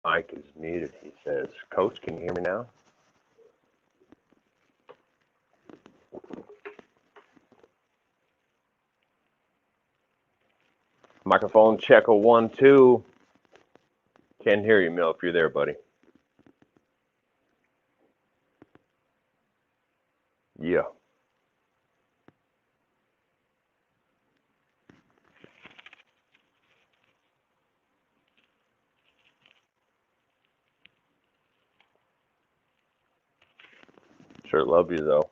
Mic is muted, he says. Coach, can you hear me now? Microphone checker 1, 2. Can't hear you, Mill, if you're there, buddy. Yeah. Sure love you, though.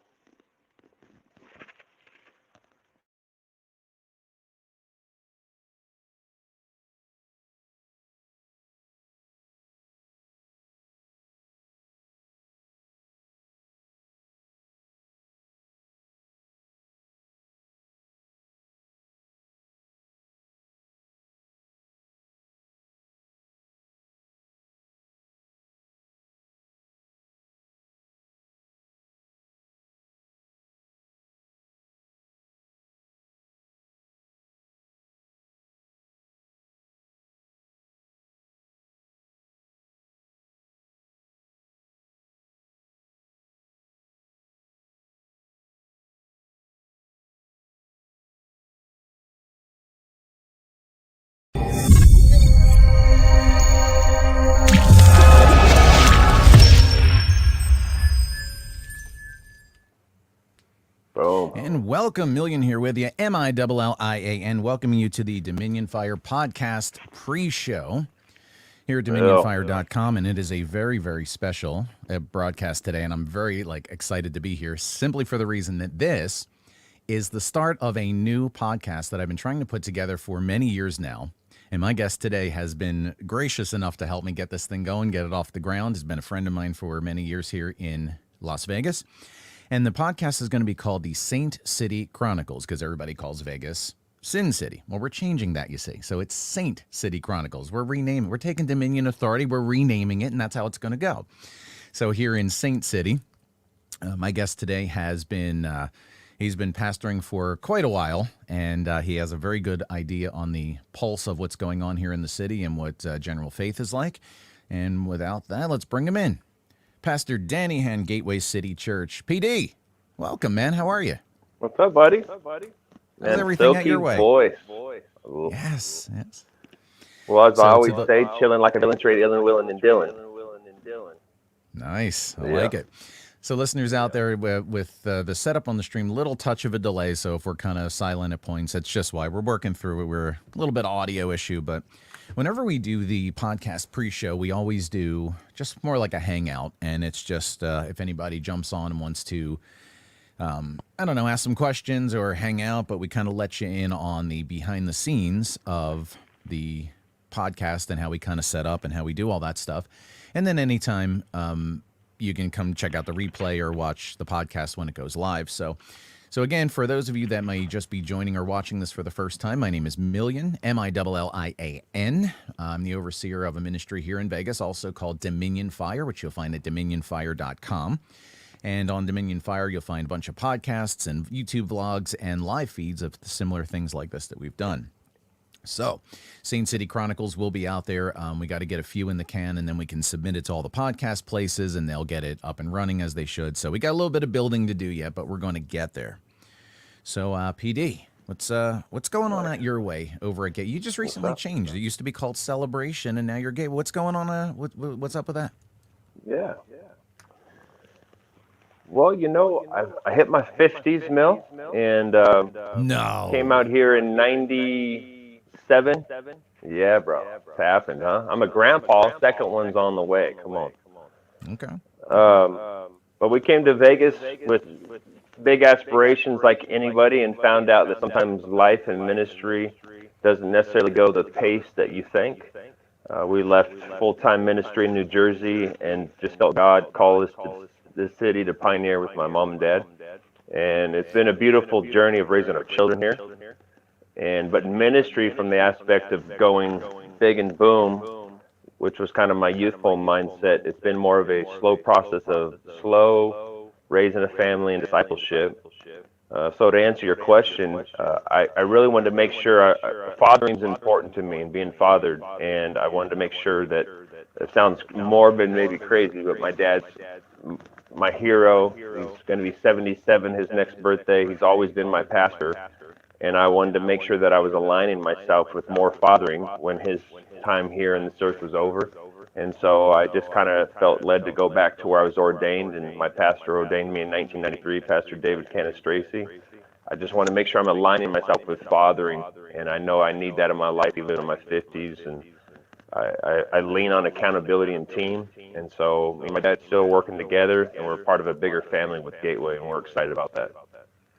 Boom. And welcome, Million here with you, MILLIAN, welcoming you to the Dominion Fire podcast pre-show here at DominionFire.com, and it is a very, very special broadcast today, and I'm very excited to be here simply for the reason that this is the start of a new podcast that I've been trying to put together for many years now. And my guest today has been gracious enough to help me get this thing going, get it off the ground. He's been a friend of mine for many years here in Las Vegas. And the podcast is going to be called the Saint City Chronicles because everybody calls Vegas Sin City. Well, we're changing that, you see. So it's Saint City Chronicles. We're renaming. We're taking Dominion Authority. We're renaming it, and that's how it's going to go. So here in Saint City, my guest today has been, he's been pastoring for quite a while, and he has a very good idea on the pulse of what's going on here in the city and what general faith is like. And without that, let's bring him in. Pastor Danny Hand, Gateway City Church. PD, welcome, man. How are you? What's up, buddy? How's everything at your way? Voice. Yes. Well, as I always say, chilling like a villain, straight, illin', willing, and Dylan. Nice. I like it. So listeners out there with the setup on the stream, little touch of a delay. So if we're kind of silent at points, that's just why we're working through it. We're a little bit audio issue, but whenever we do the podcast pre-show, we always do just more like a hangout. And it's just if anybody jumps on and wants to, ask some questions or hang out, but we kind of let you in on the behind the scenes of the podcast and how we kind of set up and how we do all that stuff. And then anytime, you can come check out the replay or watch the podcast when it goes live. So again, for those of you that may just be joining or watching this for the first time, my name is Millian, MILLIAN. I'm the overseer of a ministry here in Vegas, also called Dominion Fire, which you'll find at DominionFire.com. And on Dominion Fire, you'll find a bunch of podcasts and YouTube vlogs and live feeds of similar things like this that we've done. So, Saint City Chronicles will be out there. We got to get a few in the can, and then we can submit it to all the podcast places, and they'll get it up and running as they should. So we got a little bit of building to do yet, but we're going to get there. So, PD, what's going on at your way over at Gate? You just recently changed. It used to be called Celebration, and now you're Gate. What's going on? What's up with that? Yeah. Well, I hit my 50s, Mill, and came out here in 97. Yeah, bro. It's happened, huh? I'm a grandpa. Second one's on the way. Come on. Okay. But we came to Vegas with big aspirations like anybody and found out that sometimes life and ministry doesn't necessarily go the pace that you think. We left full-time ministry in New Jersey and just felt God call us to the city to pioneer with my mom and dad. And it's been a beautiful journey of raising our children here. But ministry from the aspect of going big and boom, which was kind of my youthful mindset, it's been more of a slow process of slow raising a family and discipleship. So to answer your question, I really wanted to make sure fathering is important to me and being fathered, and I wanted to make sure that It sounds morbid, maybe crazy, but my dad's my hero. He's going to be 77 his next birthday. He's always been my pastor, and I wanted to make sure that I was aligning myself with more fathering when his time here in this earth was over. And so I just kind of felt led to go back to where I was ordained, and my pastor ordained me in 1993, Pastor David Canastraci. I just want to make sure I'm aligning myself with fathering, and I know I need that in my life, even in my 50s. And I lean on accountability and team, and so me and my dad's still working together, and we're part of a bigger family with Gateway, and we're excited about that.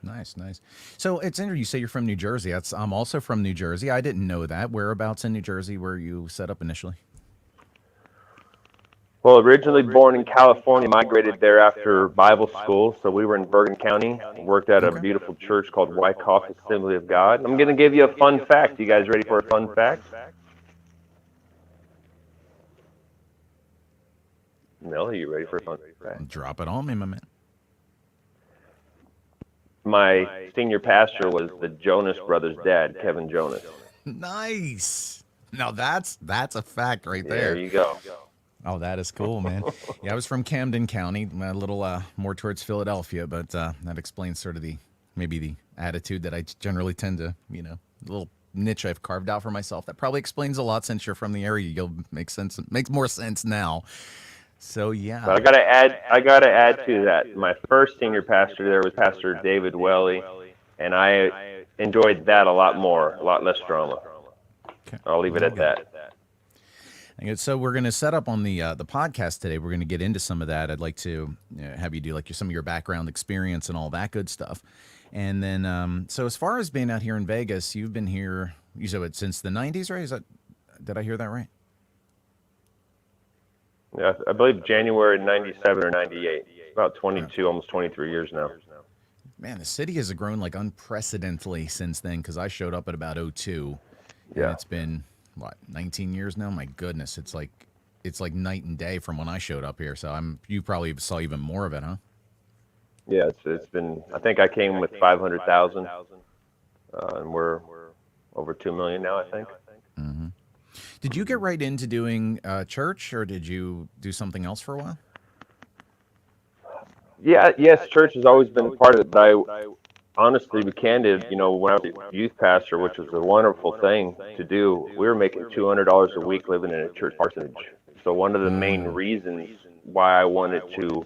Nice, nice. So it's interesting. You say you're from New Jersey. I'm also from New Jersey. I didn't know that. Whereabouts in New Jersey were you set up initially? Well, originally born in California, migrated there after Bible school. So we were in Bergen County, worked at a beautiful church called Wyckoff Assembly of God. I'm going to give you a fun fact. You guys ready for a fun fact? Mel, are you ready for a fun fact? Drop it on me, my man. My senior pastor was the Jonas brothers' dad, Kevin Jonas. Nice. Now that's a fact right there. There you go. Oh, that is cool, man. Yeah, I was from Camden County, a little more towards Philadelphia, but that explains sort of maybe the attitude that I generally tend to, a little niche I've carved out for myself. That probably explains a lot since you're from the area. You'll make sense. It makes more sense now. So yeah. But I gotta add to that. My first senior pastor there was Pastor David Welly, and I enjoyed that a lot more, a lot less drama. Okay. I'll leave it at that. So we're going to set up on the podcast today. We're going to get into some of that. I'd like to have you do like some of your background experience and all that good stuff. And then, so as far as being out here in Vegas, you've been here. You said it since the '90s, right? Did I hear that right? Yeah, I believe January '97 or '98. About 22, almost 23 years now. Man, the city has grown like unprecedentedly since then. Because I showed up at about '02, and it's been. What, 19 years now? My goodness, it's like night and day from when I showed up here. So you probably saw even more of it, huh? Yeah, it's been. I think I came with 500,000, and we're over 2 million now, I think. Mm-hmm. Did you get right into doing church, or did you do something else for a while? Yeah, yes, church has always been part of it, but I honestly, to be candid, when I was a youth pastor, which was a wonderful thing to do, we were making $200 a week living in a church parsonage. So one of the main reasons why I wanted to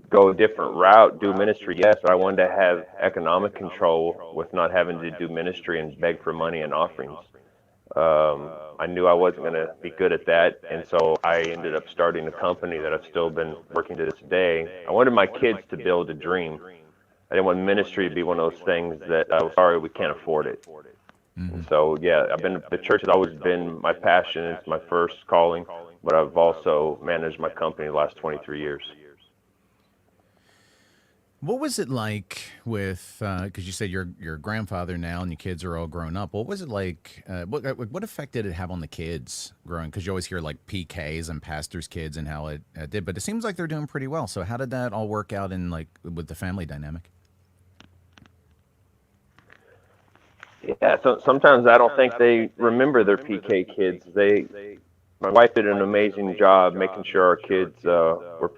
go a different route, do ministry, yes, but I wanted to have economic control with not having to do ministry and beg for money and offerings. I knew I wasn't going to be good at that, and so I ended up starting a company that I've still been working to this day. I wanted my kids to build a dream. I didn't want ministry to be one of those things that, sorry, we can't afford it. Mm-hmm. And so, yeah, the church has always been my passion. It's my first calling, but I've also managed my company the last 23 years. What was it like with, because you said you're a grandfather now and your kids are all grown up. What was it like, what effect did it have on the kids growing? Because you always hear like PKs and pastors' kids and how it did, but it seems like they're doing pretty well. So how did that all work out in with the family dynamic? Yeah, so sometimes I don't think they remember their PK kids. My wife did an amazing job making sure our kids were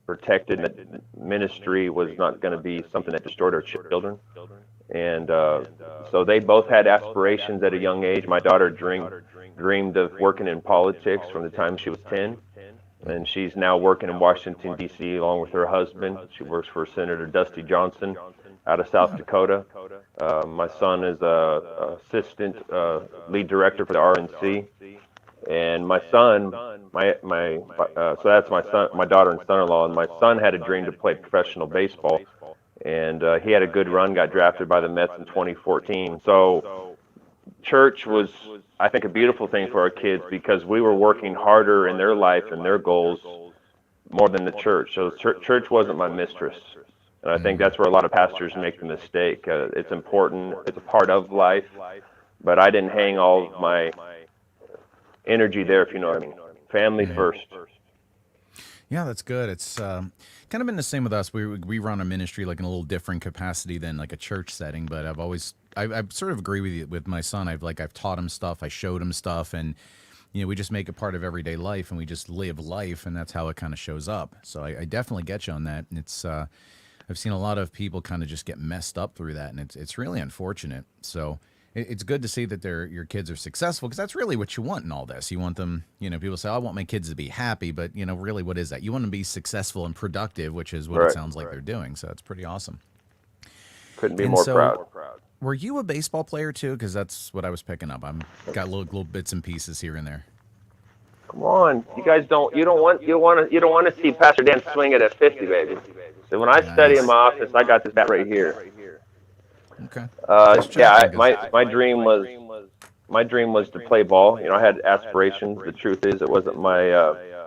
protected, and that ministry was not going to be something that destroyed our children. And so they both had aspirations at a young age. My daughter dreamed of working in politics from the time she was 10, and she's now working in Washington, D.C. along with her husband. She works for Senator Dusty Johnson out of South Dakota. My son is assistant lead director for the RNC, and my son, so that's my son, my daughter and son-in-law, and my son had a dream to play professional baseball, and he had a good run, got drafted by the Mets in 2014. So church was, I think, a beautiful thing for our kids because we were working harder in their life and their goals more than the church. So church wasn't my mistress. And I think that's where a lot of pastors make the mistake. It's important. It's a part of life. But I didn't hang all of my energy there, if you know what I mean. Family first. Yeah, that's good. It's kind of been the same with us. We run a ministry like in a little different capacity than like a church setting. But I sort of agree with you with my son. I've taught him stuff. I showed him stuff. And we just make it part of everyday life, and we just live life, and that's how it kind of shows up. So I definitely get you on that. And it's I've seen a lot of people kind of just get messed up through that, and it's really unfortunate. So it's good to see that your kids are successful, because that's really what you want in all this. You want them, people say, I want my kids to be happy, but really, what is that? You want them to be successful and productive, which is what it sounds like they're doing. So that's pretty awesome. Couldn't be more proud. Were you a baseball player too? Because that's what I was picking up. I'm got little bits and pieces here and there. Come on, you guys you don't want to see Pastor Dan swing it at 50, baby. So when I study in my office, I got this bat right here. Okay. My dream was to play ball. I had aspirations. The truth is, it wasn't I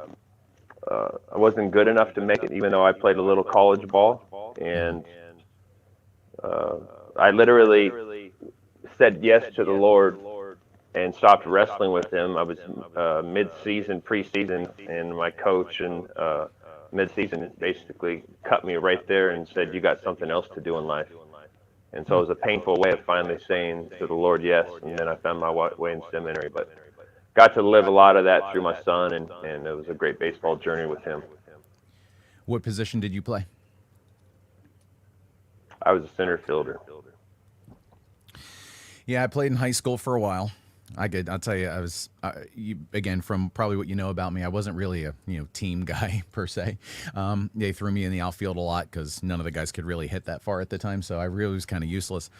wasn't good enough to make it, even though I played a little college ball. And I literally said yes to the Lord and stopped wrestling with him. I was mid-season, preseason, and my coach and mid-season basically cut me right there and said, you got something else to do in life. And so it was a painful way of finally saying to the Lord yes, and then I found my way in seminary. But got to live a lot of that through my son, and it was a great baseball journey with him. What position did you play? I was a center fielder. Yeah, I played in high school for a while. I'll tell you, I was, again, from probably what you know about me, I wasn't really a team guy per se. They threw me in the outfield a lot because none of the guys could really hit that far at the time, so I really was kind of useless.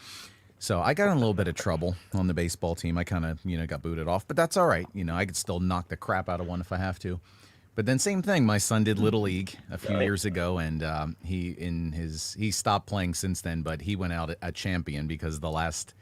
So I got in a little bit of trouble on the baseball team. I kind of got booted off, but that's all right. I could still knock the crap out of one if I have to. But then same thing, my son did Little League a few years ago, and he stopped playing since then, but he went out a champion because the last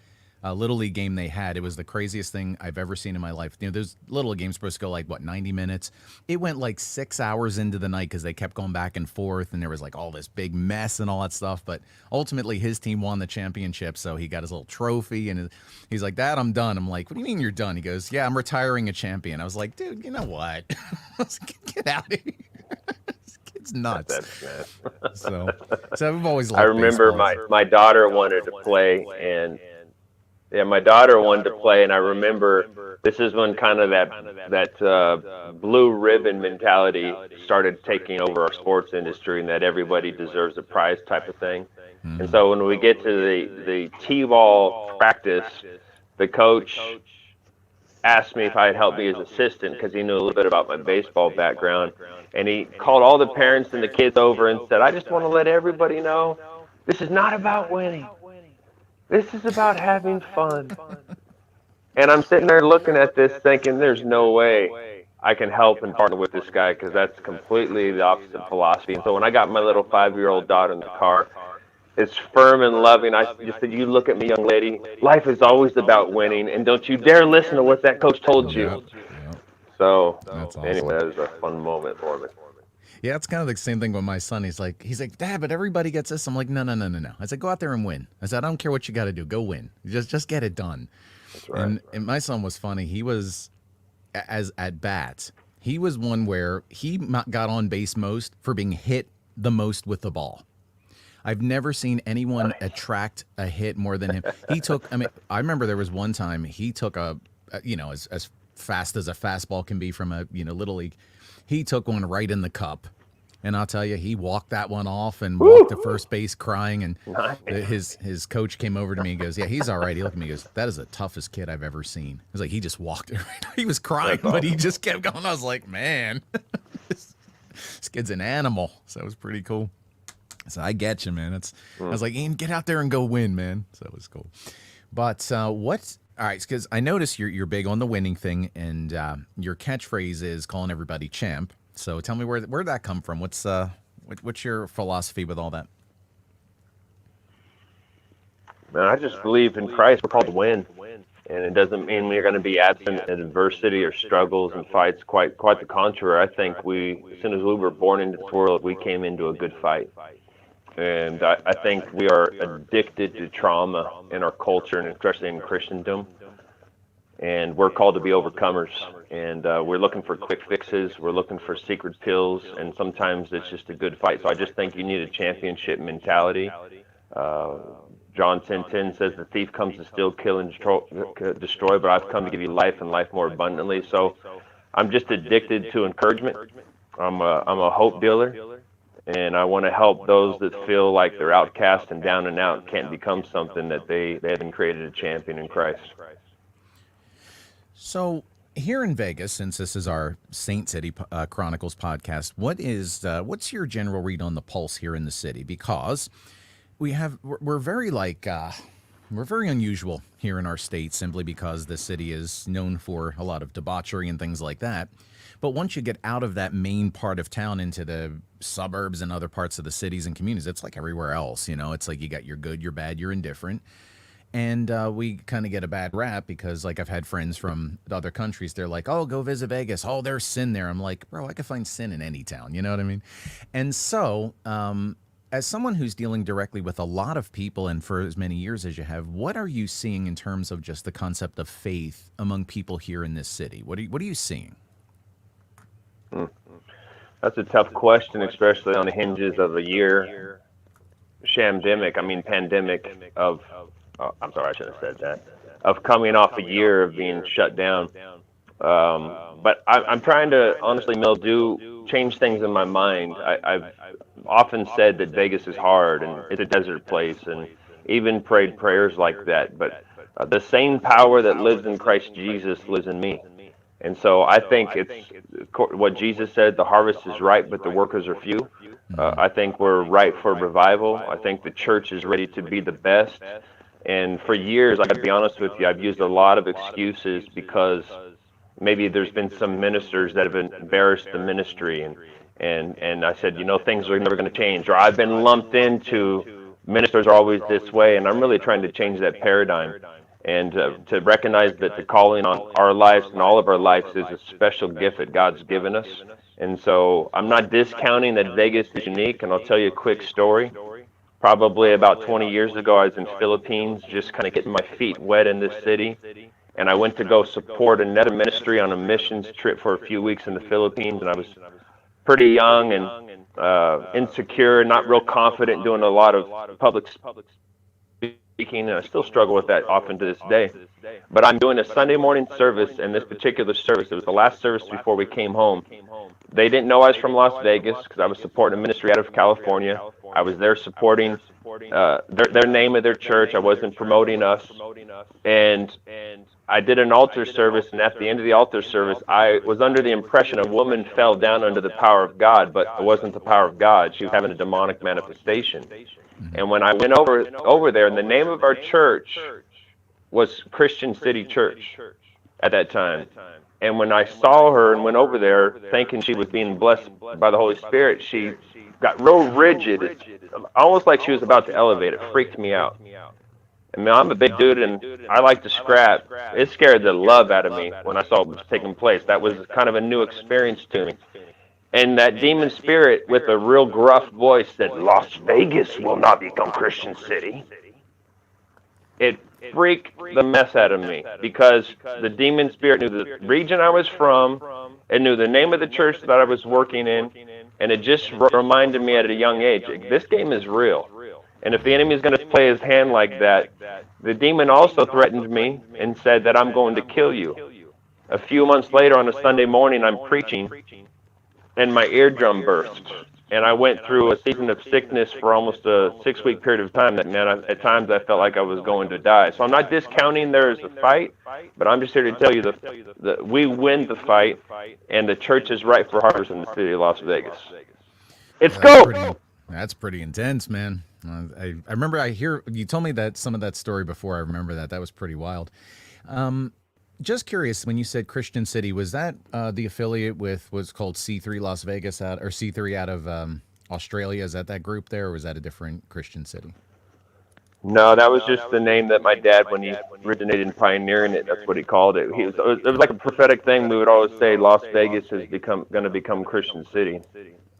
Little League game they had, it was the craziest thing I've ever seen in my life. Those Little League games supposed to go like, 90 minutes? It went like 6 hours into the night because they kept going back and forth, and there was like all this big mess and all that stuff. But ultimately, his team won the championship, so he got his little trophy, and he's like, Dad, I'm done. I'm like, what do you mean you're done? He goes, yeah, I'm retiring a champion. I was like, dude, you know what? Get out of here. It's nuts. So I've always liked I remember baseball. my daughter wanted to play, and my daughter wanted to play, and I remember this is when kind of that blue ribbon mentality started taking over our sports industry, and that everybody deserves a prize type of thing. Mm-hmm. And so when we get to the T-ball practice, the coach asked me if I'd help me as assistant because he knew a little bit about my baseball background, and he called all the parents and the kids over and said, I just want to let everybody know this is not about winning. This is about having fun. And I'm sitting there looking at this thinking, there's no way I can help and partner with this guy, because that's completely the opposite philosophy. And so when I got my little 5-year-old daughter in the car, it's firm and loving. I just said, you look at me, young lady. Life is always about winning, and don't you dare listen to what that coach told you. Yep. So awesome. Anyway, that was a fun moment for me. Yeah, it's kind of the same thing with my son. He's like, Dad, but everybody gets this. I'm like, no. I said, go out there and win. I said, I don't care what you got to do. Go win. Just get it done. That's right. And my son was funny. He was, at bats, he was one where he got on base most for being hit the most with the ball. I've never seen anyone attract a hit more than him. I remember there was one time he took as fast as a fastball can be from a, Little League. He took one right in the cup. And I'll tell you, he walked that one off and walked to first base crying. And his coach came over to me and goes, yeah, he's all right. He looked at me and goes, that is the toughest kid I've ever seen. He was like, he just walked it. He was crying, but he just kept going. I was like, man, this kid's an animal. So it was pretty cool. So I get you, man. I was like, Ian, get out there and go win, man. So it was cool. But all right, because I noticed you're big on the winning thing, and your catchphrase is calling everybody champ. So tell me where'd that come from? What's your philosophy with all that? Man, I just believe in Christ. We're called to win, and it doesn't mean we're going to be absent in adversity or struggles and fights. Quite the contrary. I think as soon as we were born into this world, we came into a good fight. And I think we are addicted to trauma in our culture, and especially in Christendom. And we're called to be overcomers. And we're looking for quick fixes. We're looking for secret pills. And sometimes it's just a good fight. So I just think you need a championship mentality. John 10:10 says, the thief comes to steal, kill, and destroy, but I've come to give you life and life more abundantly. So I'm just addicted to encouragement. I'm a hope dealer, and I want to help those that feel like they're outcast and down and out, can't become something that they have been created a champion in Christ. So here in Vegas, since this is our Saint City Chronicles podcast, what's your general read on the pulse here in the city? Because we're very we're very unusual here in our state, simply because the city is known for a lot of debauchery and things like that. But once you get out of that main part of town into the suburbs and other parts of the cities and communities, it's like everywhere else. It's like you got your good, your bad, your indifferent. And we kind of get a bad rap because, like, I've had friends from other countries. They're like, oh, go visit Vegas. Oh, there's sin there. I'm like, bro, I could find sin in any town. You know what I mean? And so as someone who's dealing directly with a lot of people and for as many years as you have, what are you seeing in terms of just the concept of faith among people here in this city? What are you seeing? That's a tough question, especially on the hinges of a year pandemic of, I'm sorry, I shouldn't have said that, of coming off a year of being shut down. But I'm trying to, honestly, change things in my mind. I've often said that Vegas is hard and it's a desert place, and even prayed prayers like that. But the same power that lives in Christ Jesus lives in me. And so I think it's what Jesus said, the harvest is ripe, but the workers are few. I think we're ripe for revival. I think the church is ready to be the best. And for years, I got to be honest with you, I've used a lot of excuses because maybe there's been some ministers that have embarrassed the ministry. And I said, things are never going to change. Or I've been lumped into ministers are always this way. And I'm really trying to change that paradigm. And to recognize that the calling on our lives and all of our lives is a special gift that God's given us. And so I'm not discounting that Vegas is unique. And I'll tell you a quick story. Probably about 20 years ago, I was in Philippines, just kind of getting my feet wet in this city. And I went to go support another ministry on a missions trip for a few weeks in the Philippines. And I was pretty young and insecure, not real confident, doing a lot of public speaking, and I still struggle with that often to this day. But I'm doing a Sunday morning service, and this particular service, it was the last service before we came home. They didn't know I was from Las Vegas because I was supporting a ministry out of California. I was there supporting their name of their church. I wasn't promoting us. And I did an altar service, and at the end of the altar service, I was under the impression a woman fell down under the power of God, but it wasn't the power of God. She was having a demonic manifestation. And when I went over there, and the name of our church was Christian City Church at that time. And when I saw her and went over there thinking she was being blessed by the Holy Spirit, she got real rigid, almost like she was about to elevate. It freaked me out. I mean, I'm a big dude and I like to scrap. It scared the love out of me when I saw what was taking place. That was kind of a new experience to me. And that demon spirit with a real gruff voice said, Las Vegas will not become Christian City. It freaked the mess out of me because the demon spirit knew the region I was from, it knew the name of the church that I was working in, and it just reminded me at a young age, this game is real. And if the enemy is going to play his hand like that, the demon also threatened me and said that I'm going to kill you. A few months later on a Sunday morning, I'm preaching, and my eardrum burst. And I went through a season of sickness for almost a 6-week period of time that, man, at times I felt like I was going to die. So I'm not discounting there is a fight, but I'm just here to tell you that we win the fight, and the church is right for harvest in the city of Las Vegas. It's go! That's pretty intense, man. I remember you told me that some of that story before. I remember that. That was pretty wild. Just curious, when you said Christian City, was that the affiliate with what's called C3 Las Vegas or C3 out of Australia? Is that group there, or was that a different Christian city? No, that was just the name that my dad, when he originated in pioneering it, that's what he called it. It was like a prophetic thing. We would always say Las Vegas is going to become Christian City.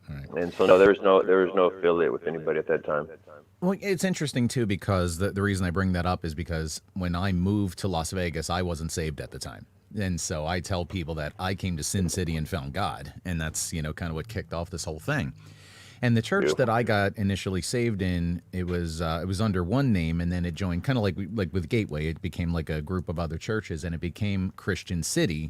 Right. And so no, there was no affiliate with anybody at that time. Well, it's interesting too, because the reason I bring that up is because when I moved to Las Vegas, I wasn't saved at the time. And so I tell people that I came to Sin City and found God, and that's, kind of what kicked off this whole thing. And the church that I got initially saved in, it was under one name, and then it joined, kind of like with Gateway, it became like a group of other churches, and it became Christian City.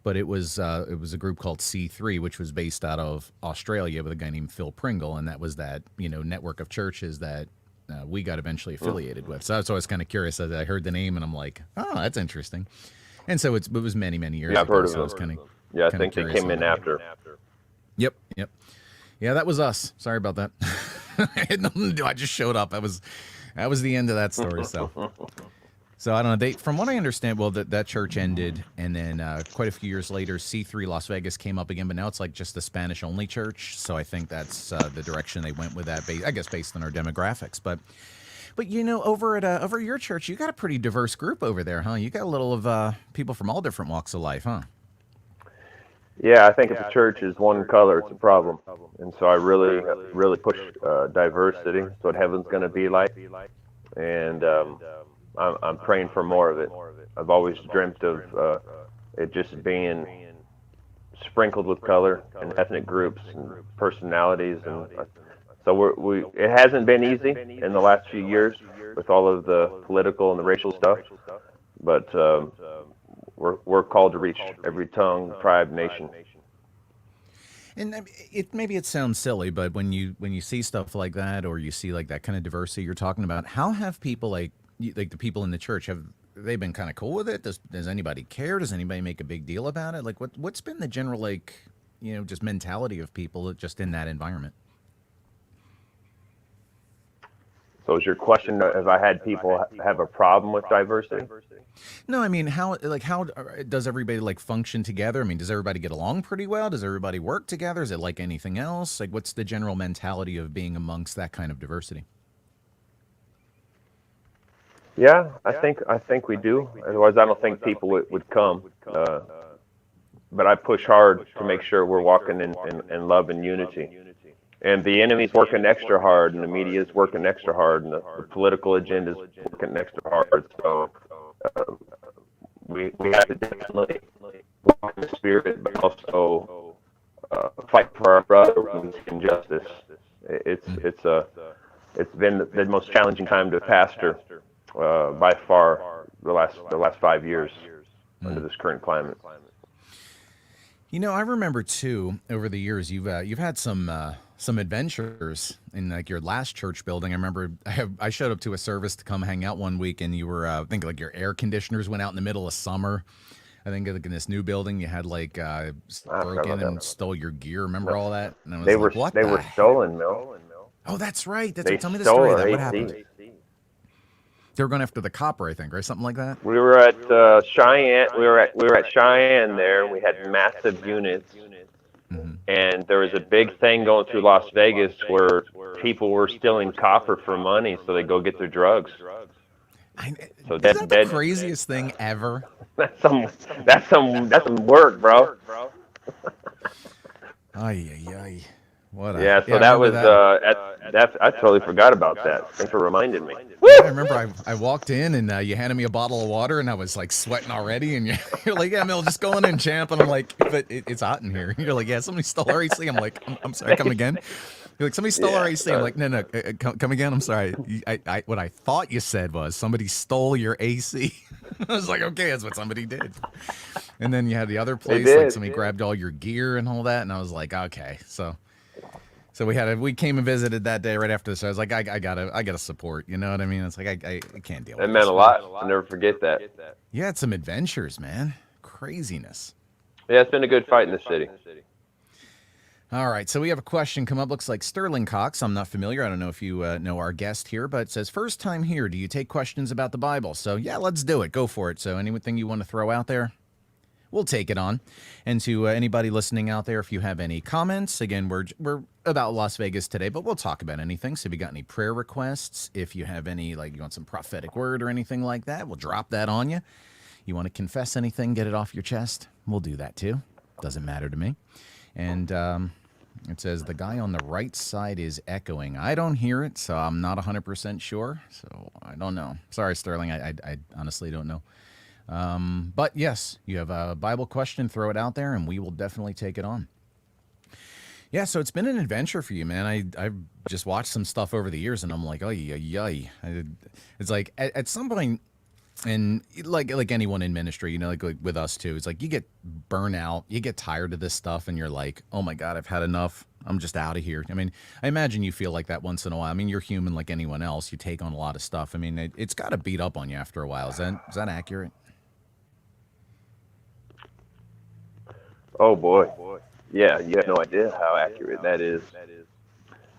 but it was a group called C3, which was based out of Australia with a guy named Phil Pringle, and that was that network of churches that we got eventually affiliated with. So I was kind of curious as I heard the name, and I'm like, oh, that's interesting. And so it was many years Yeah, I've ago. heard of So I was them. Yeah, I think they came in after. Yep. Yeah, that was us. Sorry about that. I had nothing to do. I just showed up. That was the end of that story. So I don't know. From what I understand, well, that church ended, and then quite a few years later, C3 Las Vegas came up again, but now it's like just a Spanish-only church. So I think that's the direction they went with that. I guess based on our demographics, but over at your church, you got a pretty diverse group over there, huh? You got a little of people from all different walks of life, huh? Yeah, I think if a church is one color, it's a problem. And so I really push diversity. It's what heaven's going to be like. And I'm praying for more of it. I've always dreamt of it just being sprinkled with color and ethnic groups and personalities. And so it hasn't been easy in the last few years with all of the political and the racial stuff. But we're called to reach every tongue, tribe, nation. And maybe it sounds silly, but when you see stuff like that, or you see like that kind of diversity you're talking about, how have people like the people in the church, have they been kind of cool with it? Does anybody care? Does anybody make a big deal about it? Like what's been the general just mentality of people just in that environment? So is your question, have I had people have a problem with diversity? No, I mean, how does everybody function together? I mean, does everybody get along pretty well? Does everybody work together? Is it like anything else? Like, what's the general mentality of being amongst that kind of diversity? Yeah, I think we do. Otherwise, I don't think people would come. But I push hard to make sure we're walking in love and unity. And the enemy's working extra hard, and the media's working extra hard, and the political agenda's working extra hard. So we have to definitely walk in the spirit, but also fight for our brother's injustice. It's been the most challenging time to pastor by far the last 5 years under this current climate. I remember too, over the years, you've had some adventures in your last church building. I remember I showed up to a service to come hang out one week, and you were I think your air conditioners went out in the middle of summer. I think in this new building you had broke in and stole your gear. Remember all that? And I was what? They were stolen, Mil. Oh, that's right. Tell me the stole story. What AC. happened? They were going after the copper, I think, right? Something like that. We were at Cheyenne. We were at Cheyenne there, and we had massive units. Mm-hmm. And there was a big thing going through Las Vegas where people were stealing copper for money, so they go get their drugs. So that's the craziest thing ever. That's some work, bro. Ay. Yeah, so that was I totally forgot about that. Thanks for reminding me. Yeah, I remember I walked in and you handed me a bottle of water and I was sweating already, and you're like, yeah, Mil, just go on in, champ. And I'm like, but it's hot in here. You're like, yeah, somebody stole our AC. I'm like, I'm sorry, come again. You're like, somebody stole our AC. I'm like, no, come again. I'm sorry. What I thought you said was somebody stole your AC. I was like, okay, that's what somebody did. And then you had the other place, somebody grabbed all your gear and all that, and I was like, okay, so we came and visited that day right after this. I was like, I gotta support. You know what I mean? It's like I can't deal with it. It meant a lot. I'll never forget that. Yeah, it's some adventures, man. Craziness. Yeah, it's been a good fight in the city. All right, so we have a question come up. Looks like Sterling Cox. I'm not familiar. I don't know if you know our guest here, but it says, first time here. Do you take questions about the Bible? So yeah, let's do it. Go for it. So anything you want to throw out there? We'll take it on. And to anybody listening out there, if you have any comments, again, we're about Las Vegas today, but we'll talk about anything. So if you got any prayer requests, if you have any, you want some prophetic word or anything like that, we'll drop that on you. You want to confess anything, get it off your chest, we'll do that too. Doesn't matter to me. And it says the guy on the right side is echoing. I don't hear it, so I'm not 100% sure. So I don't know. Sorry, Sterling. I honestly don't know. But yes, you have a Bible question, throw it out there, and we will definitely take it on. Yeah, so it's been an adventure for you, man. I've just watched some stuff over the years, and I'm like, oh, yeah. It's like, at some point, And like anyone in ministry, like with us too, it's like you get burnout, you get tired of this stuff, and you're like, oh my god, I've had enough. I'm just out of here. I mean, I imagine you feel like that once in a while. I mean, you're human like anyone else. You take on a lot of stuff. I mean, it's got to beat up on you after a while. Is that accurate? Oh boy. Yeah, you have no idea how accurate that is.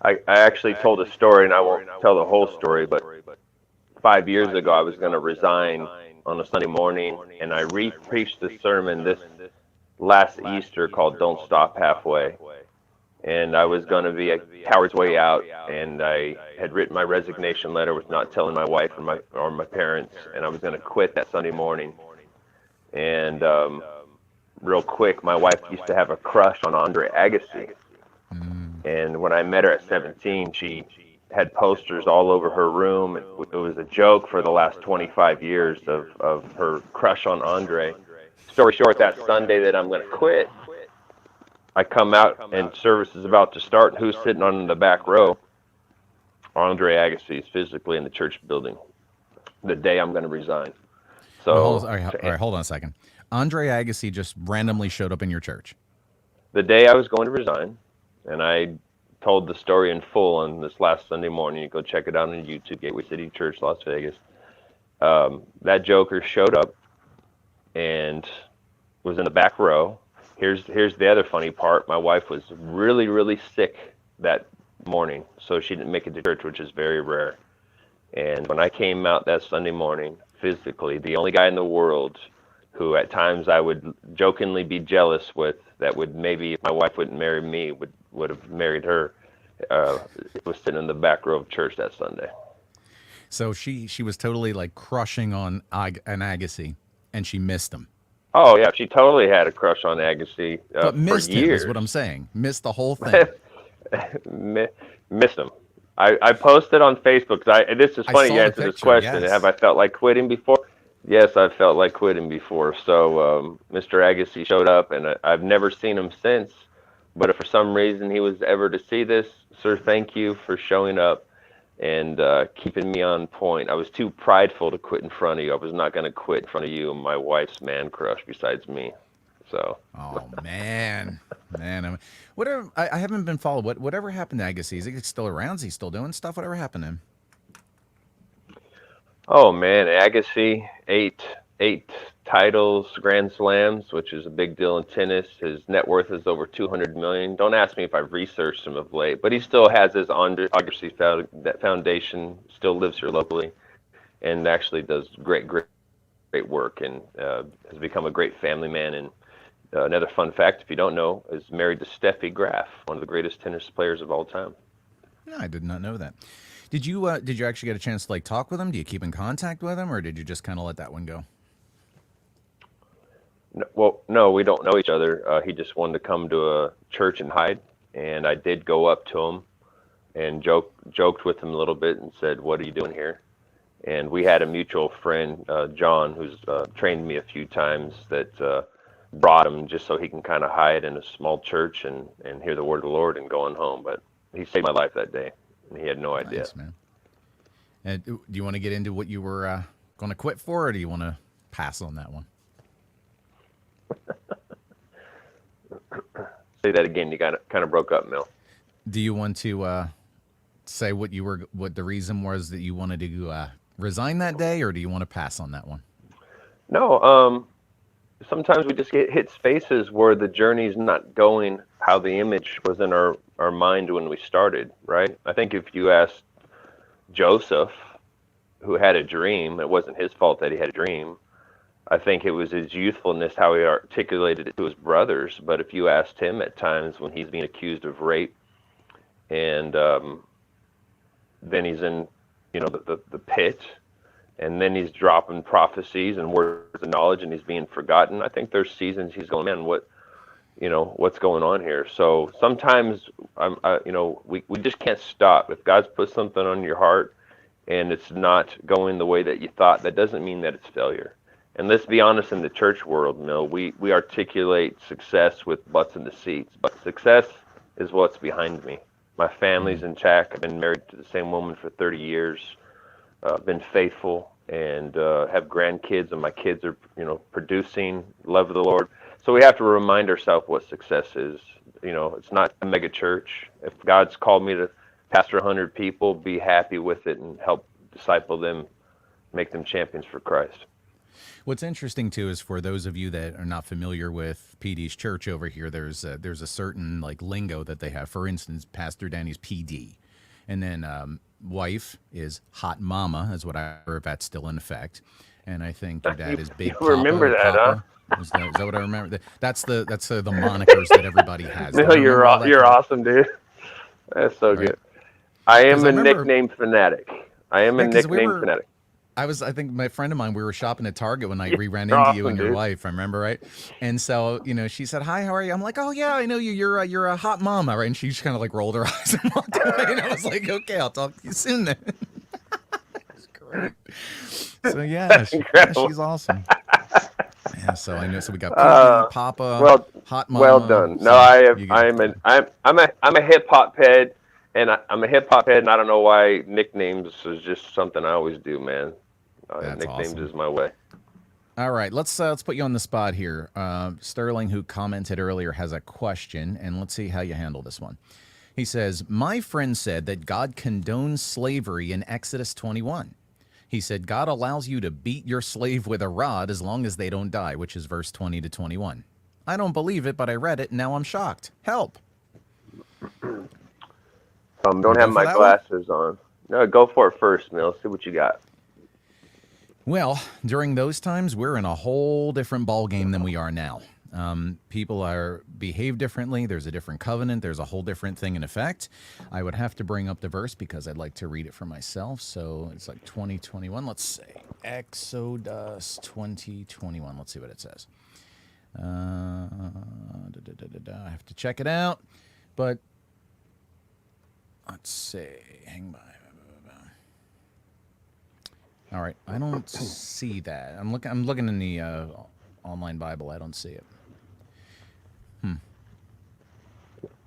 I actually told a story, and I won't tell the whole story, but 5 years ago I was going to resign on a Sunday morning, and I re-preached the sermon this last Easter called "Don't Stop Halfway," and I was going to be a coward's way out, and I had written my resignation letter with not telling my wife or my parents, and I was going to quit that Sunday morning. And real quick, my wife used to have a crush on Andre Agassi. And when I met her at 17, she had posters all over her room. It was a joke for the last 25 years of her crush on Andre. Story short, that Sunday that I'm going to quit, I come out and service is about to start. Who's sitting on the back row? Andre Agassi is physically in the church building the day I'm going to resign. So, Well, all right, hold on a second. Andre Agassi just randomly showed up in your church. the day I was going to resign, and I told the story in full on this last Sunday morning. You go check it out on YouTube, Gateway City Church, Las Vegas. That joker showed up and was in the back row. Here's the other funny part. My wife was really, really sick that morning, so she didn't make it to church, which is very rare. And when I came out that Sunday morning, physically, the only guy in the world who at times I would jokingly be jealous with, that would maybe, if my wife wouldn't marry me, would have married her, was sitting in the back row of church that Sunday. So she was totally like crushing on an Agassi, and she missed him. Oh yeah, she totally had a crush on Agassi But for missed him years. is what I'm saying. Missed the whole thing. Missed him. I posted on Facebook. This is I funny saw you the answer this picture, question. yes. Have I felt like quitting before? Yes, I've felt like quitting before. So Mr. Agassi showed up, and I've never seen him since. But if for some reason he was ever to see this, sir, thank you for showing up and keeping me on point. I was too prideful to quit in front of you. I was not going to quit in front of you and my wife's man crush besides me. So. Oh man, whatever. I haven't been followed. Whatever happened to Agassi? Is he still around? Is he still doing stuff? Whatever happened to him? Oh man, Agassi, eight titles, Grand Slams, which is a big deal in tennis. His net worth is over 200 million. Don't ask me if I've researched him of late, but he still has his Agassi Foundation. Still lives here locally, and actually does great work, and has become a great family man. And another fun fact, if you don't know, is married to Steffi Graf, one of the greatest tennis players of all time. No, I did not know that. Did you actually get a chance to like talk with him? Do you keep in contact with him, or did you just kind of let that one go? No, well, no, we don't know each other. He just wanted to come to a church in Hyde, and I did go up to him and joked with him a little bit and said, "What are you doing here?" And we had a mutual friend, John, who's trained me a few times, that brought him just so he can kind of hide in a small church and hear the word of the Lord and go on home. But he saved my life that day, and he had no idea. Nice, man. And do you want to get into what you were going to quit for, or do you want to pass on that one? Say that again. You kind of broke up, Mel. Do you want to say what the reason was that you wanted to resign that day, or do you want to pass on that one? No, sometimes we just get hit spaces where the journey's not going how the image was in our mind when we started, right? I think if you asked Joseph, who had a dream, it wasn't his fault that he had a dream. I think it was his youthfulness, how he articulated it to his brothers. But if you asked him at times when he's being accused of rape, and then he's in, the pit, and then he's dropping prophecies and words of knowledge, and he's being forgotten. I think there's seasons he's going, man, what's going on here? So sometimes we just can't stop. If God's put something on your heart and it's not going the way that you thought, that doesn't mean that it's failure. And let's be honest, in the church world, we articulate success with butts in the seats, but success is what's behind me. My family's intact. I've been married to the same woman for 30 years. Been faithful, and have grandkids, and my kids are, producing love of the Lord. So we have to remind ourselves what success is. It's not a mega church. If God's called me to pastor 100 people, be happy with it and help disciple them, make them champions for Christ. What's interesting too is for those of you that are not familiar with PD's church over here, there's a certain like lingo that they have. For instance, Pastor Danny's PD, and then wife is hot mama, is what I heard, if that's still in effect. And I think your dad is Big Papa. Remember that, Papa. Huh? Is that what I remember? That's the monikers that everybody has. No, you're awesome, dude. That's so good. I am a nickname fanatic. I think my friend of mine, we were shopping at Target when we ran into you and your wife. I remember, right? And so, she said, "Hi, how are you?" I'm like, "Oh yeah, I know you. You're a hot mama, right?" And she just kind of like rolled her eyes and walked away. And I was like, "Okay, I'll talk to you soon then." That's great. So yeah, she's awesome. Yeah, so I know. So we got Papa, hot mama. Well done. No, I'm a hip hop head, and I'm a hip hop head, and I don't know why nicknames is just something I always do, man. Nicknames awesome. Is my way. All right, let's put you on the spot here. Sterling, who commented earlier, has a question, and let's see how you handle this one. He says, "My friend said that God condones slavery in Exodus 21. He said God allows you to beat your slave with a rod as long as they don't die," which is verse 20 to 21. "I don't believe it, but I read it, and now I'm shocked. Help." Don't have my glasses on. No, go for it first, Mill. See what you got. Well, during those times, we're in a whole different ballgame than we are now. People behave differently. There's a different covenant. There's a whole different thing in effect. I would have to bring up the verse because I'd like to read it for myself. So it's like 2021. Let's say Exodus 2021. Let's see what it says. I have to check it out, but let's see. Hang by. All right, I don't see that. I'm looking in the online Bible. I don't see it.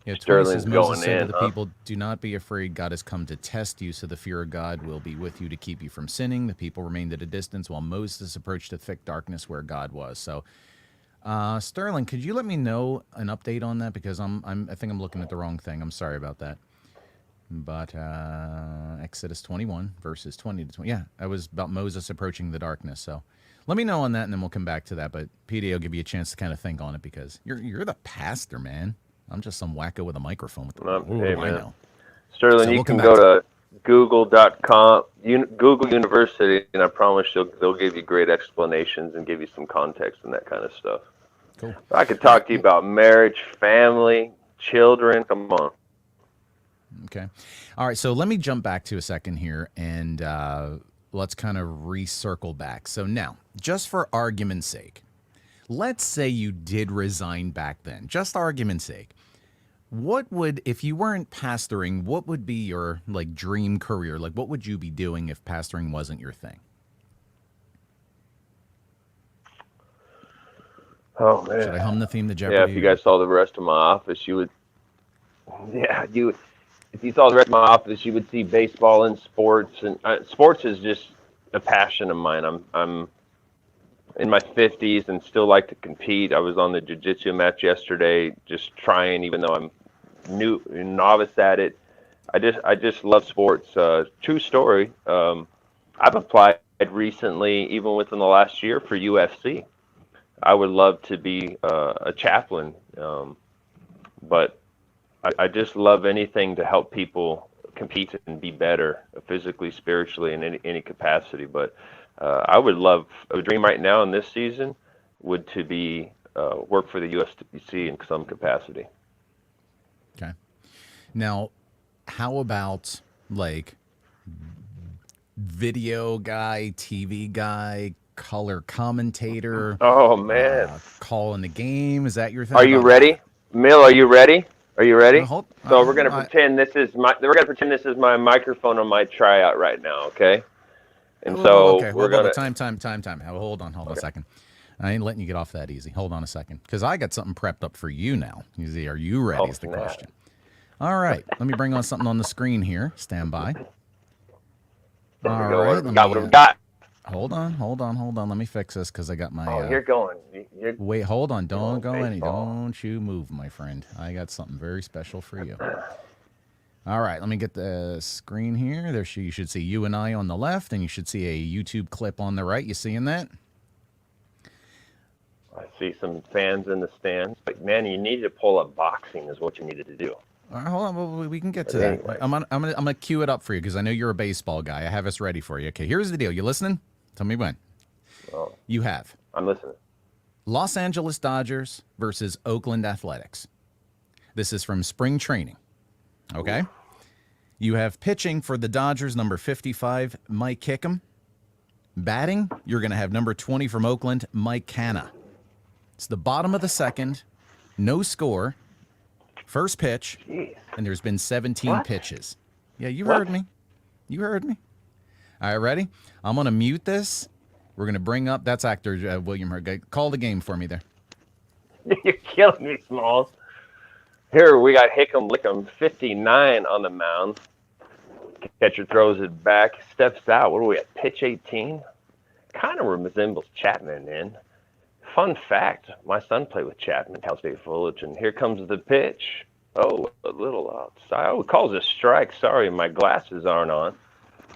Yeah, Sterling's says, Moses going said to the people, "Do not be afraid. God has come to test you, so the fear of God will be with you to keep you from sinning." The people remained at a distance while Moses approached the thick darkness where God was. So, Sterling, could you let me know an update on that, because I think I'm looking at the wrong thing. I'm sorry about that. But Exodus 21, verses 20 to 20. Yeah, that was about Moses approaching the darkness. So let me know on that, and then we'll come back to that. But PD will give you a chance to kind of think on it, because you're the pastor, man. I'm just some wacko with a microphone. Hey, man. I know. Sterling, so you can go to google.com, Google University, and I promise they'll give you great explanations and give you some context and that kind of stuff. Cool. I could talk to you about marriage, family, children. Come on. Okay. All right. So let me jump back to a second here, and let's kind of recircle back. So now, just for argument's sake, let's say you did resign back then, just argument's sake. What would, if you weren't pastoring, what would be your dream career? Like, what would you be doing if pastoring wasn't your thing? Oh, man. Should I hum the theme to Jeopardy? Yeah, if you guys saw the rest of my office, you would. If you saw the rest of my office, you would see baseball and sports, and sports is just a passion of mine. I'm in my 50s and still like to compete. I was on the jiu-jitsu match yesterday, just trying, even though I'm novice at it. I just love sports. True story. I've applied recently, even within the last year, for UFC. I would love to be a chaplain, but I just love anything to help people compete and be better physically, spiritually, in any capacity. But I would love, a dream right now in this season would to be work for the USWC in some capacity. Okay. Now, how about video guy, TV guy, color commentator? Oh, man. Calling the game. Is that your thing? Are you ready? Mill, are you ready? Are you ready? So we're gonna pretend this is my microphone on my tryout right now, okay? And so we're gonna time. Hold on a second. I ain't letting you get off that easy. Hold on a second, because I got something prepped up for you now. You see, are you ready? Is the question. All right, let me bring on something on the screen here. Stand by. All right, got what I've got. Hold on. Let me fix this because I got my. Oh, you're going. You're Wait, hold on. Don't going go any. baseball. Don't you move, my friend. I got something very special for you. All right, let me get the screen here. You should see you and I on the left, and you should see a YouTube clip on the right. You seeing that? I see some fans in the stands, but man, you need to pull up boxing is what you needed to do. All right, hold on. We can get to But that. anyway. I'm gonna cue it up for you because I know you're a baseball guy. I have us ready for you. Okay, here's the deal. You listening? Tell me when. Oh, You have I'm listening. Los Angeles Dodgers versus Oakland Athletics. This is from spring training. Okay. You have pitching for the Dodgers, number 55, Mike Kickham. Batting, you're going to have number 20 from Oakland, Mike Canna. It's the bottom of the second, no score, first pitch, Jeez. and there's been 17 What? pitches. Yeah, you What? heard me. You heard me. All right, ready? I'm going to mute this. We're going to bring up, that's actor William Hurt. Call the game for me there. You're killing me, Smalls. Here we got Hickam Lickum, 59 on the mound. Catcher throws it back, steps out. What are we at? Pitch 18? Kind of resembles Chapman in. Fun fact, my son played with Chapman, Cal State Fullerton. Here comes the pitch. Oh, a little outside. Oh, it calls a strike. Sorry, my glasses aren't on.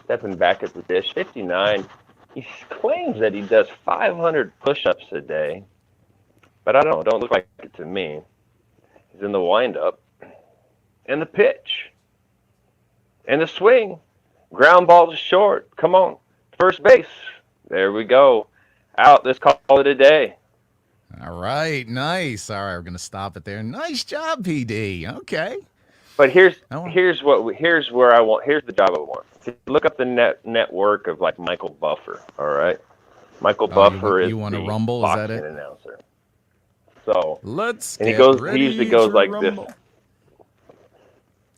Stepping back at the dish. 59. He claims that he does 500 push-ups a day. But I don't look like it to me. He's in the windup. And the pitch. And the swing. Ground ball to short. Come on. First base. There we go. Out. Let's call it a day. All right, nice. All right, we're going to stop it there. Nice job, PD. Okay. But here's I want- here's where I want. Here's the job I want. Look up the network of like Michael Buffer. All right. Michael Buffer you is want the to rumble? Is that boxing it? announcer. So Let's and he get goes. ready He usually goes to like rumble. this.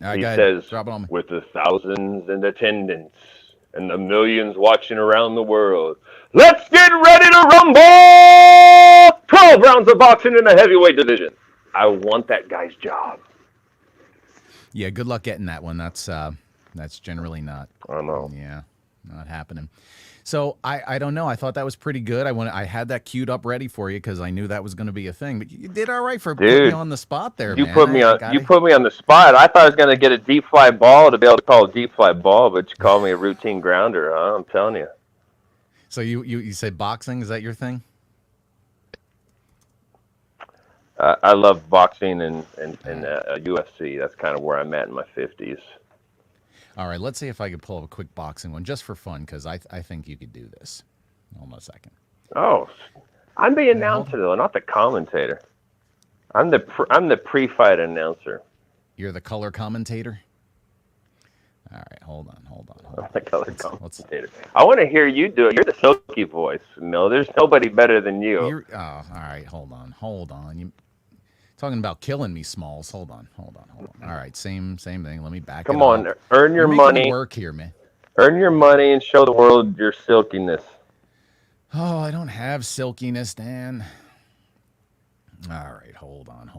All right, He go ahead. says, Drop it on me. with the thousands in attendance and the millions watching around the world, let's get ready to rumble! 12 rounds of boxing in the heavyweight division. I want that guy's job. Yeah, good luck getting that one. That's generally not. I don't know. Yeah, not happening. So I don't know. I thought that was pretty good. I had that queued up ready for you because I knew that was going to be a thing. But you did all right for putting me Dude, on the spot there, You man. put me I on. gotta- You put me on the spot. I thought I was gonna get a deep fly ball to be able to call a deep fly ball, but you called me a routine grounder. Huh? I'm telling you. So you said boxing? Is that your thing? I love boxing and UFC. That's kind of where I'm at in my 50s. All right, let's see if I could pull up a quick boxing one just for fun because I think you could do this. Hold on a second. Oh, I'm the announcer though, not the commentator. I'm the pre-fight announcer. You're the color commentator? All right, hold on. I'm the color Let's- commentator. I want to hear you do it. You're the silky voice. No, there's nobody better than you. Oh, all right, hold on. You talking about killing me, Smalls. Hold on. All right, same thing. Let me back Come it on, up. earn your You're making me money. work here, man. Earn your money and show the world your silkiness. Oh, I don't have silkiness, Dan. All right, hold on.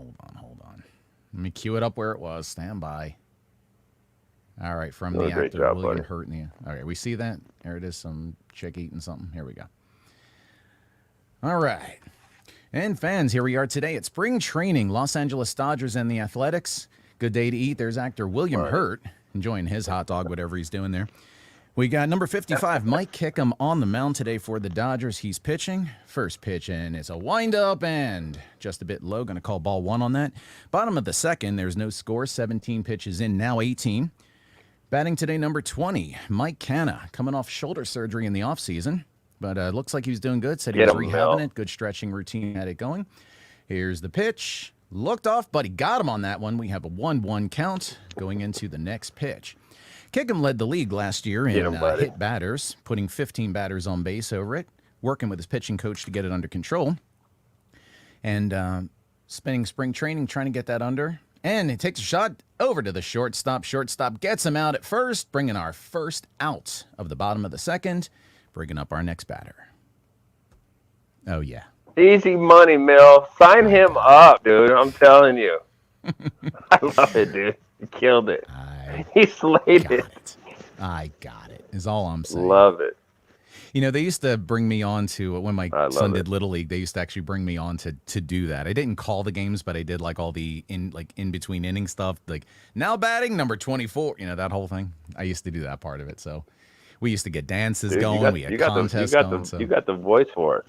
Let me cue it up where it was. Stand by. All right, from Doing the a great actor job, William buddy. Hurt. Okay, we see that? There it is, some chick eating something. Here we go. All right. And fans, here we are today at spring training, Los Angeles Dodgers and the Athletics. Good day to eat. There's actor William Hurt enjoying his hot dog, whatever he's doing there. We got number 55, Mike Kickham, on the mound today for the Dodgers. He's pitching. First pitch, and it's a windup and just a bit low. Going to call ball one on that. Bottom of the second, there's no score. 17 pitches in, now 18. Batting today, number 20, Mike Canna, coming off shoulder surgery in the offseason. But looks like he was doing good. Said he was Get him, rehabbing Mel. it. Good stretching routine, had it going. Here's the pitch. Looked off, but he got him on that one. We have a 1-1 count going into the next pitch. Kickham led the league last year in Get him, buddy. hit batters, putting 15 batters on base over it, working with his pitching coach to get it under control. And spending spring training trying to get that under. And he takes a shot over to the shortstop. Shortstop gets him out at first, bringing our first out of the bottom of the second, bringing up our next batter. Oh, yeah. Easy money, Mill. Sign him up, dude. I'm telling you. I love it, dude. You killed it. I He slayed got it. it. I got it, is all I'm saying. Love it. They used to bring me on to when my I son love did it. Little League. They used to actually bring me on to do that. I didn't call the games, but I did like all the in between inning stuff, like now batting number 24. That whole thing. I used to do that part of it. So we used to get dances Dude, going. We had contests going. you So got the voice for it.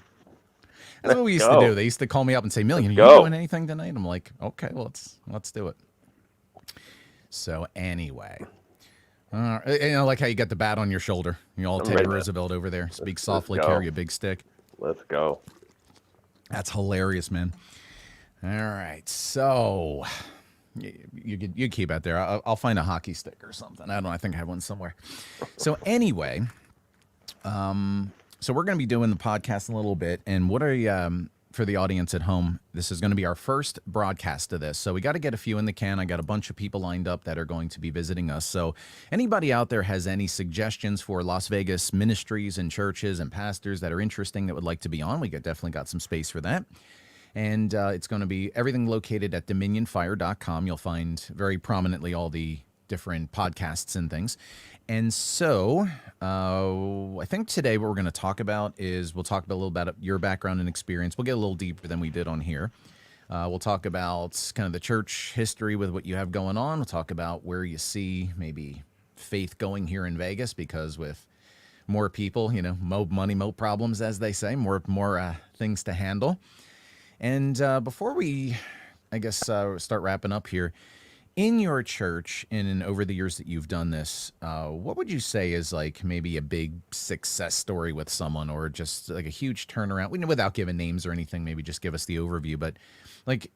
that's what Let's we used to do. go. They used to call me up and say, "Million, Let's are you doing go. anything tonight?" I'm like, "Okay, well, let's do it." So anyway. Like how you got the bat on your shoulder. All I'm Teddy ready, man. Roosevelt over there. Speak Let's softly, go. carry a big stick. Let's go. That's hilarious, man. All right, so you keep out there. I'll find a hockey stick or something. I don't know. I think I have one somewhere. So anyway, so we're going to be doing the podcast in a little bit, and what are you? For the audience at home, this is going to be our first broadcast of this. So we got to get a few in the can. I got a bunch of people lined up that are going to be visiting us. So anybody out there has any suggestions for Las Vegas ministries and churches and pastors that are interesting that would like to be on, definitely got some space for that. And it's going to be everything located at dominionfire.com. You'll find very prominently all the different podcasts and things. And so I think today what we're going to talk about is we'll talk about a little about your background and experience. We'll get a little deeper than we did on here. We'll talk about kind of the church history with what you have going on. We'll talk about where you see maybe faith going here in Vegas, because with more people, mo money, mo problems, as they say, more things to handle. And before we, I guess, start wrapping up here, in your church and over the years that you've done this, what would you say is like maybe a big success story with someone, or just like a huge turnaround? Without giving names or anything, maybe just give us the overview. But like,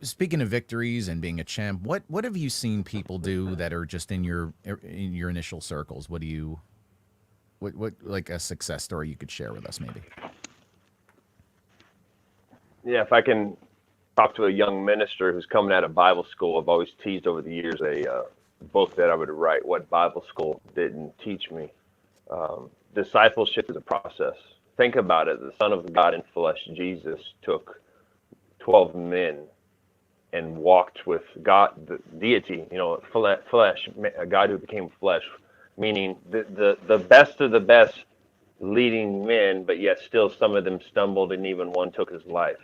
speaking of victories and being a champ, what have you seen people do that are just in your initial circles? What like a success story you could share with us, maybe? Yeah, if I can talk to a young minister who's coming out of Bible school, I've always teased over the years a book that I would write, What Bible School Didn't Teach Me. Discipleship is a process. Think about it. The Son of God in flesh, Jesus, took 12 men and walked with God, the deity, flesh, a God who became flesh, meaning the best of the best leading men, but yet still some of them stumbled and even one took his life.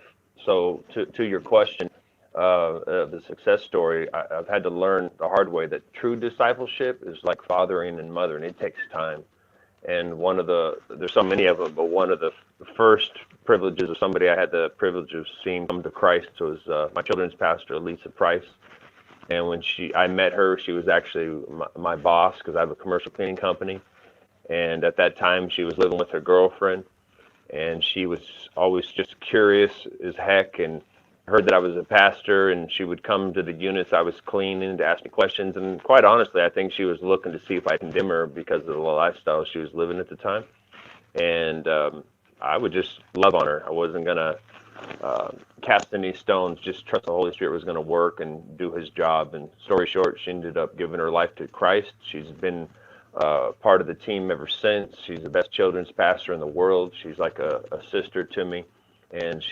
So to your question, the success story, I've had to learn the hard way that true discipleship is like fathering and mothering. It takes time. And there's so many of them, but one of the first privileges of somebody I had the privilege of seeing come to Christ was my children's pastor, Lisa Price. And when I met her, she was actually my boss, because I have a commercial cleaning company. And at that time, she was living with her girlfriend, and she was always just curious as heck, and heard that I was a pastor, and she would come to the units I was cleaning to ask me questions. And quite honestly, I think she was looking to see if I condemn her because of the lifestyle she was living at the time. And I would just love on her. I wasn't going to cast any stones, just trust the Holy Spirit was going to work and do his job. And story short, she ended up giving her life to Christ. She's been part of the team ever since. She's the best children's pastor in the world. She's like a sister to me, and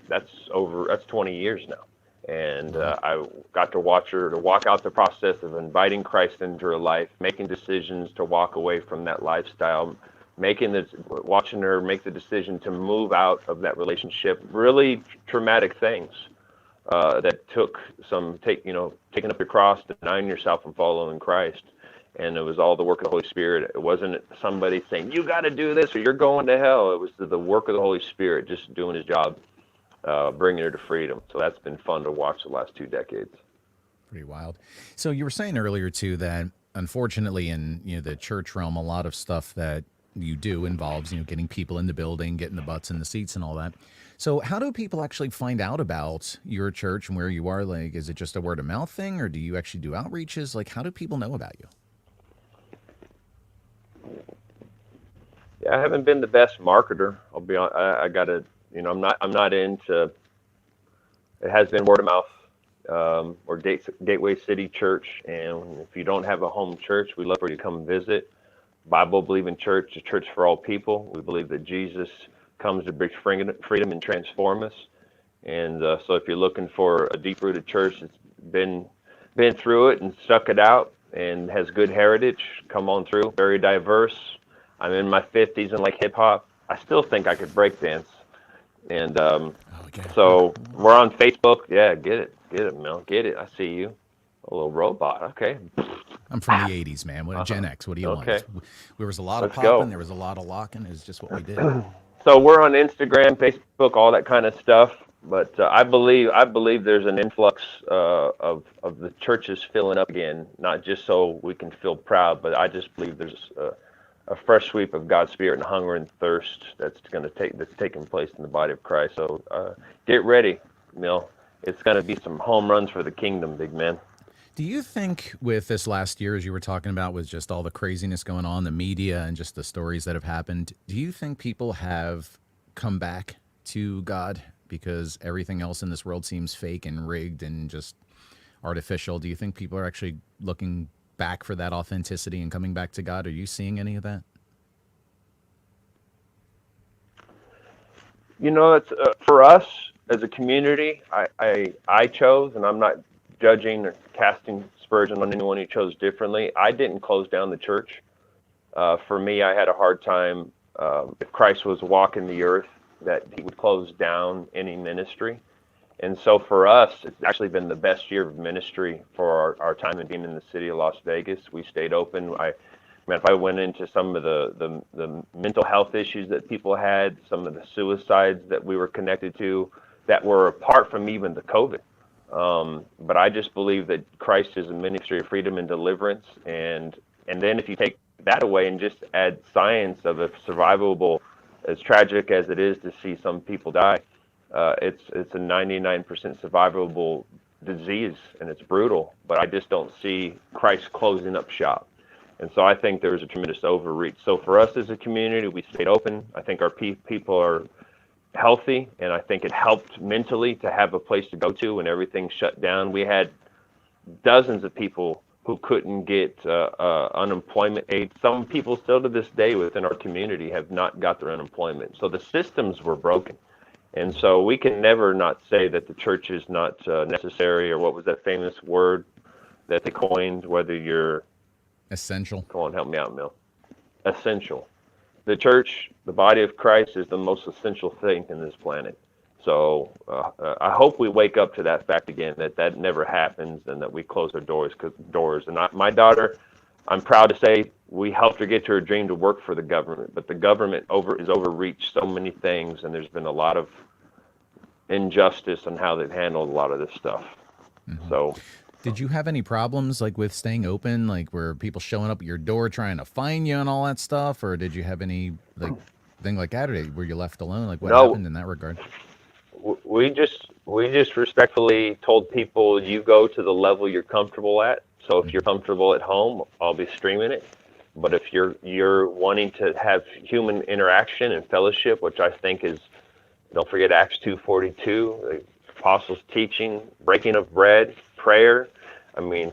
that's 20 years now. And I got to watch her to walk out the process of inviting Christ into her life, making decisions to walk away from that lifestyle, watching her make the decision to move out of that relationship. Really traumatic things that took taking up your cross, denying yourself and following Christ. And it was all the work of the Holy Spirit. It wasn't somebody saying, you got to do this or you're going to hell. It was the work of the Holy Spirit just doing his job, bringing her to freedom. So that's been fun to watch the last 2 decades. Pretty wild. So you were saying earlier, too, that unfortunately in the church realm, a lot of stuff that you do involves, getting people in the building, getting the butts in the seats and all that. So how do people actually find out about your church and where you are? Like, is it just a word of mouth thing, or do you actually do outreaches? Like, how do people know about you? Yeah, I haven't been the best marketer. I'll be honest. I gotta, I'm not into. It has been word of mouth, or Gateway City Church, and if you don't have a home church, we love for you to come visit. Bible believing church, a church for all people. We believe that Jesus comes to bring freedom and transform us. And so, if you're looking for a deep-rooted church that's been through it and stuck it out and has good heritage, come on through. Very diverse. I'm in my 50s and like hip hop. I still think I could break dance. And Okay. so we're on Facebook. Yeah, get it, Mel, get it. I see you, a little robot. Okay, I'm from the 80s, man. What Gen X? What do you want? okay, There was a lot of let's popping. go. There was a lot of locking. It's just what we did. So we're on Instagram, Facebook, all that kind of stuff. But I believe there's an influx of the churches filling up again, not just so we can feel proud, but I just believe there's a fresh sweep of God's Spirit and hunger and thirst that's taking place in the body of Christ. So get ready, Mill. It's going to be some home runs for the kingdom, big man. Do you think with this last year, as you were talking about, with just all the craziness going on, the media and just the stories that have happened, do you think people have come back to God because everything else in this world seems fake and rigged and just artificial? Do you think people are actually looking back for that authenticity and coming back to God? Are you seeing any of that? It's for us as a community. I chose, and I'm not judging or casting aspersion on anyone who chose differently. I didn't close down the church. For me, I had a hard time if Christ was walking the earth, that he would close down any ministry. And so for us, it's actually been the best year of ministry for our time in being in the city of Las Vegas. We stayed open. If I went into some of the mental health issues that people had, some of the suicides that we were connected to, that were apart from even the COVID. But I just believe that Christ is a ministry of freedom and deliverance. And then if you take that away and just add science of a survivable, as tragic as it is to see some people die, it's a 99% survivable disease, and it's brutal. But I just don't see Christ closing up shop. And so I think there's a tremendous overreach. So for us as a community, we stayed open. I think our people are healthy, and I think it helped mentally to have a place to go to when everything shut down. We had dozens of people who couldn't get unemployment aid. Some people still to this day within our community have not got their unemployment. So the systems were broken. And so we can never not say that the church is not necessary, or what was that famous word that they coined, whether you're Essential. Come on, help me out, Mill. Essential. The church, the body of Christ, is the most essential thing in this planet. So I hope we wake up to that fact again, that never happens, and that we close our doors. And my daughter, I'm proud to say, we helped her get to her dream to work for the government, but the government is overreached so many things, and there's been a lot of injustice on how they've handled a lot of this stuff. Mm-hmm. So. Did you have any problems like with staying open, like were people showing up at your door trying to find you and all that stuff, or did you have any thing like that, or were you left alone? Like what happened in that regard? We just respectfully told people, you go to the level you're comfortable at. So if you're comfortable at home, I'll be streaming it. But if you're wanting to have human interaction and fellowship, which I think is, don't forget Acts 2:42, the apostles' teaching, breaking of bread, prayer,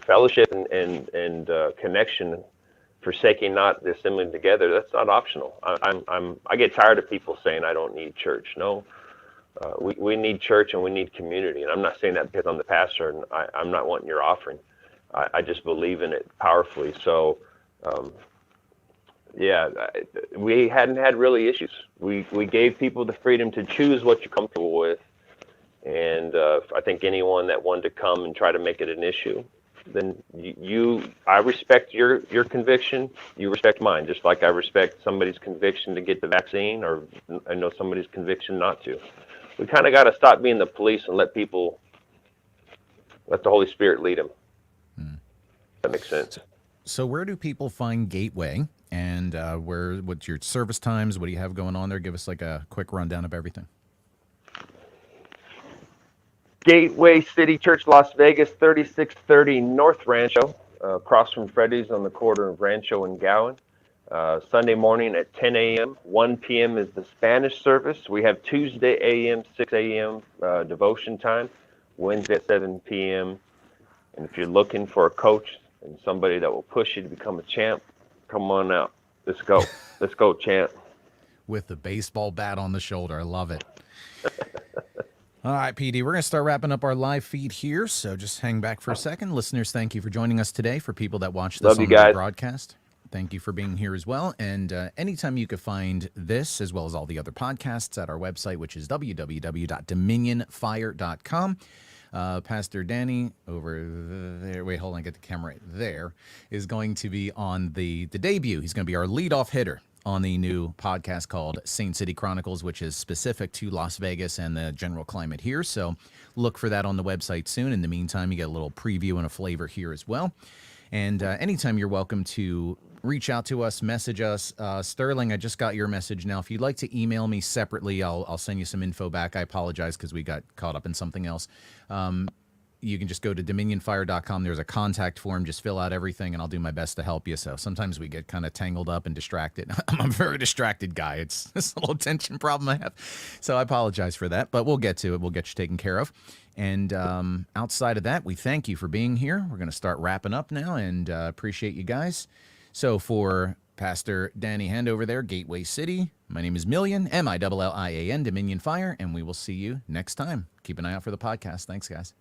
fellowship and connection, forsaking not the assembling together. That's not optional. I get tired of people saying I don't need church. No, we need church, and we need community. And I'm not saying that because I'm the pastor and I'm not wanting your offering. I just believe in it powerfully. So, we hadn't had really issues. We gave people the freedom to choose what you're comfortable with. And I think anyone that wanted to come and try to make it an issue, then I respect your conviction. You respect mine, just like I respect somebody's conviction to get the vaccine, or I know somebody's conviction not to. We kind of got to stop being the police and let the Holy Spirit lead them. That makes sense. So where do people find Gateway, and what's your service times? What do you have going on there? Give us like a quick rundown of everything. Gateway City Church, Las Vegas, 3630 North Rancho, across from Freddy's on the corner of Rancho and Gowan. Sunday morning at 10 a.m. 1 p.m. is the Spanish service. We have Tuesday a.m., 6 a.m. Devotion time, Wednesday at 7 p.m. And if you're looking for a coach and somebody that will push you to become a champ, come on out. Let's go. Let's go, champ. With the baseball bat on the shoulder. I love it. All right, PD, we're going to start wrapping up our live feed here, so just hang back for a second. Listeners, thank you for joining us today. For people that watch this on the broadcast, Thank you for being here as well. And anytime you can find this, as well as all the other podcasts, at our website, which is www.dominionfire.com. Pastor Danny over there, wait, hold on, get the camera right there, is going to be on the debut. He's going to be our leadoff hitter on the new podcast called Saint City Chronicles, which is specific to Las Vegas and the general climate here. So look for that on the website soon. In the meantime, you get a little preview and a flavor here as well. And anytime you're welcome to reach out to us, message us. Sterling, I just got your message now. If you'd like to email me separately, I'll send you some info back. I apologize because we got caught up in something else. You can just go to dominionfire.com. There's a contact form. Just fill out everything, and I'll do my best to help you. So sometimes we get kind of tangled up and distracted. I'm a very distracted guy. It's this little attention problem I have. So I apologize for that, but we'll get to it. We'll get you taken care of. And outside of that, we thank you for being here. We're going to start wrapping up now, and appreciate you guys. So for Pastor Danny Hand over there, Gateway City, my name is Millian, Millian, Dominion Fire, and we will see you next time. Keep an eye out for the podcast. Thanks, guys.